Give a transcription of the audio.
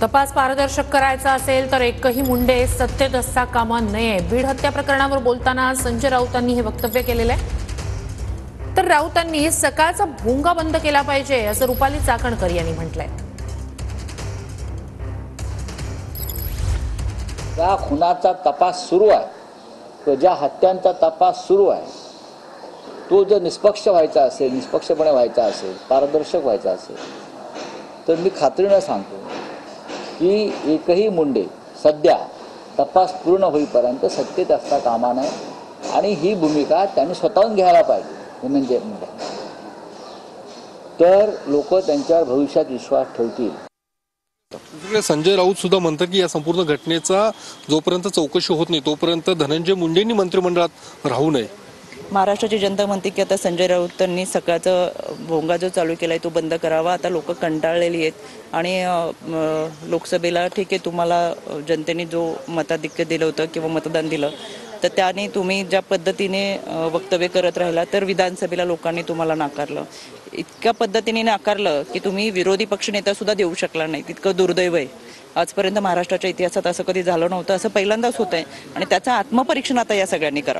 तपास पारदर्शक करायचा असेल तर एकही मुंडे सत्तेत असता कामा नये. बीड हत्या प्रकरणावर बोलताना संजय राऊतांनी हे वक्तव्य केलेलं आहे. तर राऊतांनी सकाळचा भोंगा बंद केला पाहिजे असं रुपाली चाकणकर यांनी म्हटलंय. ज्या खुनाचा तपास सुरू आहे किंवा ज्या हत्यांचा तपास सुरू आहे तो जर निष्पक्ष व्हायचा असेल, निष्पक्षपणे व्हायचा असेल, पारदर्शक व्हायचा असेल तर मी खात्रीनं सांगतो की एकही मुंडे सध्या तपास पूर्ण होईपर्यंत सत्तेत असता कामा नये आणि ही भूमिका त्यांनी स्वतःहून घ्यायला पाहिजे. म्हणजे तर लोक त्यांच्यावर भविष्यात विश्वास ठेवतील. संजय राऊत सुद्धा म्हणतात की या संपूर्ण घटनेचा जोपर्यंत चौकशी होत नाही तोपर्यंत धनंजय मुंडेंनी मंत्रिमंडळात राहू नये. महाराष्ट्राची जनता म्हणते की आता संजय राऊतांनी सकाळचा भोंगा जो चालू केलाय तो बंद करावा. आता लोक कंटाळलेली आहेत आणि लोकसभेला ठीक आहे, तुम्हाला जनतेने जो मताधिक्य दिलं होतं किंवा मतदान दिलं तर त्याने तुम्ही ज्या पद्धतीने वक्तव्य करत राहिला तर विधानसभेला लोकांनी तुम्हाला नाकारलं. इतक्या पद्धतीने नाकारलं की तुम्ही विरोधी पक्षनेता सुद्धा देऊ शकला नाही. तितकं दुर्दैव आहे. आजपर्यंत महाराष्ट्राच्या इतिहासात असं कधी झालं नव्हतं. असं पहिल्यांदाच होत आहे आणि त्याचं आत्मपरीक्षण आता या सगळ्यांनी करावं.